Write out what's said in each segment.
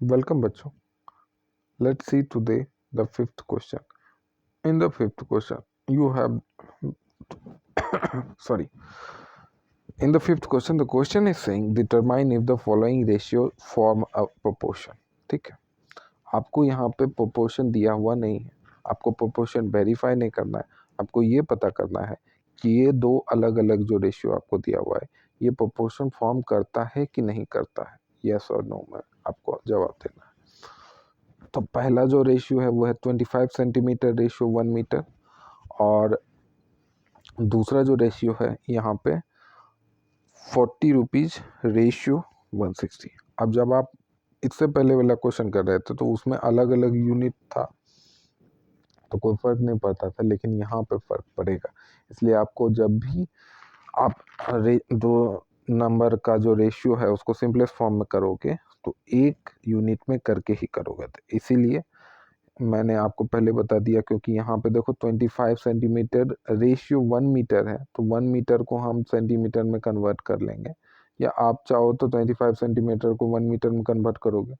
Welcome बच्चों. Let's see today the fifth question. In the fifth question, you have sorry. In the fifth question, the question is saying determine if the following ratio form a proportion. ठीक है. आपको यहाँ पे proportion दिया हुआ नहीं है. आपको proportion verify नहीं करना है. आपको ये पता करना है कि ये दो अलग अलग जो रेशियो आपको दिया हुआ है ये proportion फॉर्म करता है कि नहीं करता है. यस और नो में आपको जवाब देना है. तो पहला जो रेशियो है वो है 25 सेंटीमीटर रेशियो 1 मीटर और दूसरा जो रेशियो है यहाँ पे 40 रुपीज़ रेशियो 160. अब जब आप इससे पहले वाला क्वेश्चन कर रहे थे तो उसमें अलग अलग यूनिट था तो कोई फ़र्क नहीं पड़ता था, लेकिन यहाँ पे फ़र्क पड़ेगा. इसलिए आपको जब भी आप दो नंबर का जो रेशियो है उसको सिंपलेस्ट फॉर्म में करोगे तो एक यूनिट में करके ही करोगे. तो इसीलिए मैंने आपको पहले बता दिया, क्योंकि यहाँ पे देखो 25 सेंटीमीटर रेशियो 1 मीटर है तो 1 मीटर को हम सेंटीमीटर में कन्वर्ट कर लेंगे, या आप चाहो तो 25 सेंटीमीटर को 1 मीटर में कन्वर्ट करोगे.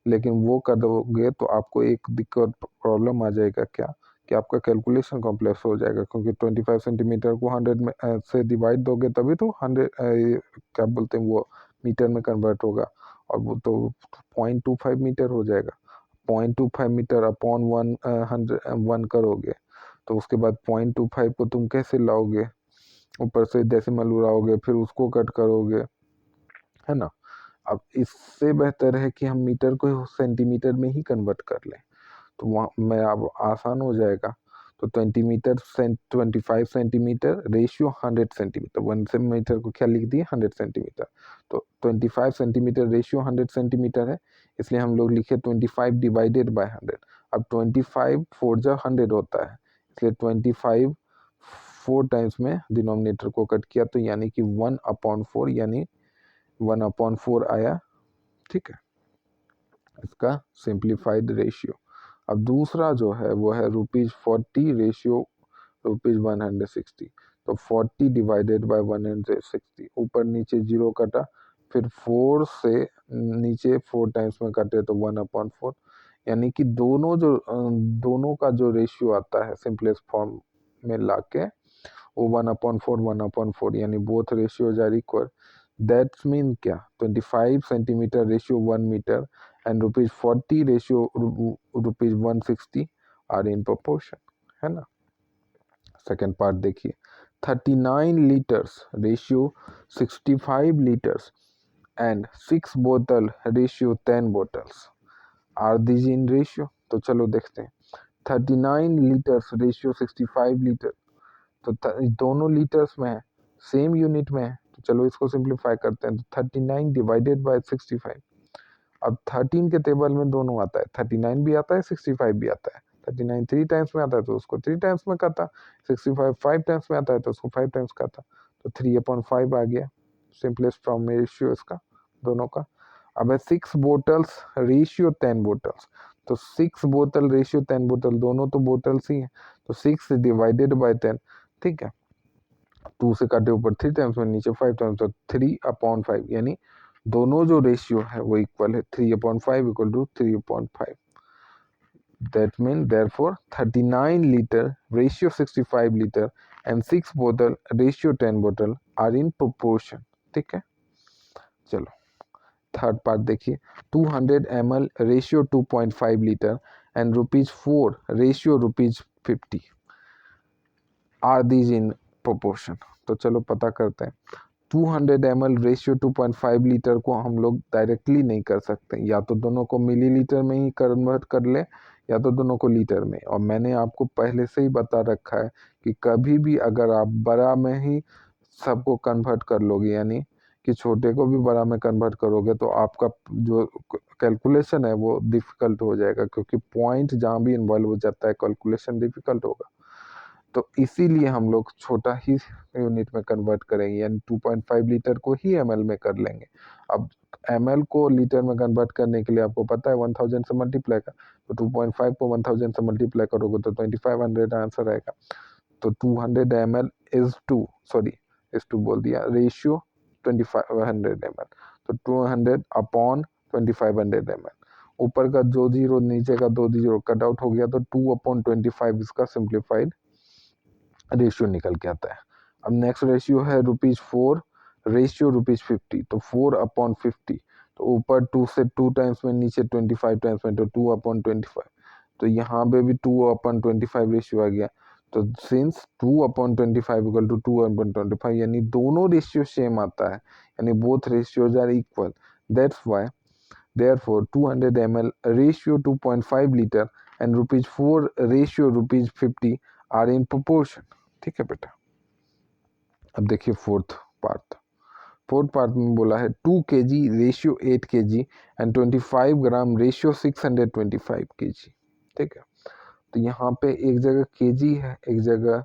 लेकिन वो कर दोगे तो आपको एक दिक्कत प्रॉब्लम आ जाएगा, क्या कि आपका कैलकुलेशन कॉम्प्लेक्स हो जाएगा, क्योंकि 25 सेंटीमीटर को 100 में से डिवाइड दोगे तभी तो 100 क्या बोलते हैं वो मीटर में कन्वर्ट होगा, और वो तो 0.25 मीटर हो जाएगा. 0.25 मीटर अपॉन 1 करोगे तो उसके बाद 0.25 को तुम कैसे लाओगे, ऊपर से डेसिमल उड़ाओगे फिर उसको कट करोगे, है ना. अब इससे बेहतर है कि हम मीटर को सेंटीमीटर में ही कन्वर्ट कर लें, तो वहाँ में अब आसान हो जाएगा. तो 25 सेंटीमीटर रेशियो 100 सेंटीमीटर, 1 सेंटीमीटर को क्या लिख दिए 100 सेंटीमीटर. तो 25 सेंटीमीटर रेशियो 100 सेंटीमीटर है, इसलिए हम लोग लिखे 25 डिवाइडेड बाय 100. अब 25 4 जा 100 होता है, इसलिए 25 4 टाइम्स में डिनोमिनेटर को कट किया तो यानी कि 1/4 यानी 1/4 आया. ठीक है, इसका सिंप्लीफाइड रेशियो. अब दूसरा जो है वो है ₹40 रेशियो ₹160. तो 40 डिवाइडेड बाय 160, ऊपर नीचे जीरो कटा, फिर 4 से नीचे 4 टाइम्स में कटे तो 1/4, यानी कि दोनों का जो रेशियो आता है सिंपलेस्ट फॉर्म में लाके वो 1/4 यानी both ratios are equal. That's mean क्या, 25 centimetre ratio 1 metre and ₹40 ratio ₹160 are in proportion, है ना. सेकेंड पार्ट देखिए, 39 लीटर्स रेशियो 65 लीटर्स एंड 6 बोतल ratio 10 bottles are these in ratio. तो चलो देखते हैं. 39 लीटर्स रेशियो 65 लीटर, तो दोनों लीटर्स में है, सेम यूनिट में है, तो चलो इसको सिंप्लीफाई करते हैं. तो 39 डिवाइडेड बाय 65. अब 13 के टेबल में दोनों आता है, 39 भी आता है 65 भी आता है. 39 3 टाइम्स में आता है तो उसको 3 टाइम्स में करता, 65 5 टाइम्स में आता है तो उसको 5 टाइम्स करता. तो 3/5 आ गया सिंपलेस्ट फॉर्म में रेशियो इसका दोनों का. अब है 6 बोतल्स रेशियो 10 बोतल्स. तो 6 बोतल रेशियो 10 बोतल, दोनों तो बोतल्स ही हैं, तो 6 डिवाइडेड बाय 10. ठीक है, 2 से काटे ऊपर 3 टाइम्स में, नीचे 5 टाइम्स, तो 3/5 यानी दोनों जो रेशियो है वो इक्वल है. 3/5 equal to 3/5. That mean therefore 39 litre ratio 65 litre and 6 बोतल रेशियो 10 बोतल आर इन प्रोपोर्शन. ठीक है, चलो थर्ड पार्ट देखिए. 200 ml ratio 2.5 litre and ₹4 ratio ₹50 are these in proportion. तो चलो पता करते हैं. 200 ml रेशियो 2.5 लीटर को हम लोग डायरेक्टली नहीं कर सकते, या तो दोनों को मिलीलीटर में ही कन्वर्ट कर ले या तो दोनों को लीटर में. और मैंने आपको पहले से ही बता रखा है कि कभी भी अगर आप बड़ा में ही सबको कन्वर्ट कर लोगे, यानी कि छोटे को भी बड़ा में कन्वर्ट करोगे, तो आपका जो कैलकुलेशन है वो डिफ़िकल्ट हो जाएगा, क्योंकि पॉइंट जहाँ भी इन्वॉल्व हो जाता है कैलकुलेशन डिफ़िकल्ट होगा. तो इसीलिए हम लोग छोटा ही यूनिट में कन्वर्ट करेंगे, यानी 2.5 लीटर को ही ml में कर लेंगे. अब ml को लीटर में कन्वर्ट करने के लिए आपको पता है 1000 से मल्टीप्लाई का, तो 2.5 को 1000 से मल्टीप्लाई करोगे तो 2500 आंसर आएगा. तो 200 ml इज टू बोल दिया रेशियो 2500 ml, तो 200 अपॉन 2500 ml. ऊपर का जो जीरो नीचे का दो जीरो कट आउट हो गया, तो 2/25 इसका सिंप्लीफाइड रेशियो निकल के आता है। अब नेक्स्ट रेशियो है ₹4 रेशियो ₹50, तो 4/50, तो ऊपर 2 से 2 टाइम्स में, नीचे 25 टाइम्स में, तो 2/25, तो यहाँ पे भी 2/25 रेशियो आ गया। तो सिंस 2/25 इक्वल टू 2/25, यानी दोनों रेशियो सेम आता है, यानी both ratios are equal, that's why therefore 200 ml ratio 2.5 liter and ₹4 ratio ₹50 are in proportion। ठीक है बेटा। अब देखिए फोर्थ पार्ट में बोला है 2 kg ratio 8 kg and 25 gram ratio 625 kg। ठीक है, तो यहाँ पे एक जगह kg है, एक जगह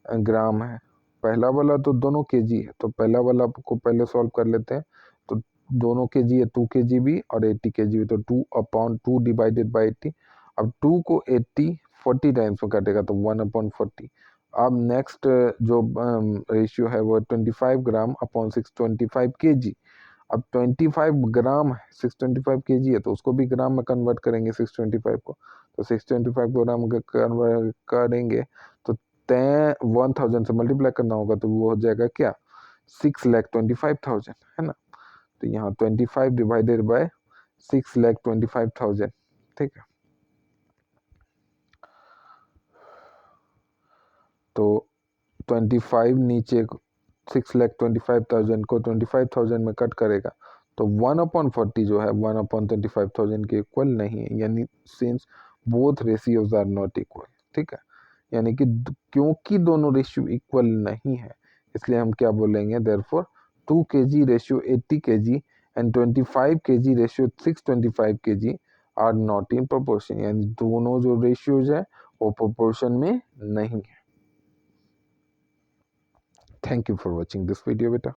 ग्राम है। पहला वाला तो दोनों kg है, तो पहला वाला को पहले सॉल्व कर लेते हैं। तो दोनों kg है, 2 kg भी और 80 kg भी, तो 2/2 डिवाइडेड बाई 80। अब 2 को 80 40 टाइम्स में काटेगा, तो 1/40। अब नेक्स्ट जो रेशियो है वो 25 ग्राम अपॉन 625 kg। अब 25 ग्राम है, 625 kg है, तो उसको भी ग्राम में कन्वर्ट करेंगे 625 को, तो 625 ग्राम कन्वर्ट करेंगे तो 1000 से मल्टीप्लाई करना होगा, तो वो हो जाएगा क्या, 6,25,000, है ना। तो यहाँ 25 डिवाइडेड बाय 6,25,000। ठीक है, तो 25 नीचे 6,25,000 को 25,000 में कट करेगा, तो 1/40 जो है 1/25,000 के इक्वल नहीं है, यानी since both ratios are not equal. ठीक है, यानी कि क्योंकि दोनों रेशियो इक्वल नहीं है, इसलिए हम क्या बोलेंगे, therefore 2 kg ratio 80 kg and 25 kg ratio 625 kg are not in proportion, यानी दोनों जो रेशियोज है वो प्रोपोर्शन में नहीं है। Thank you for watching this video, beta.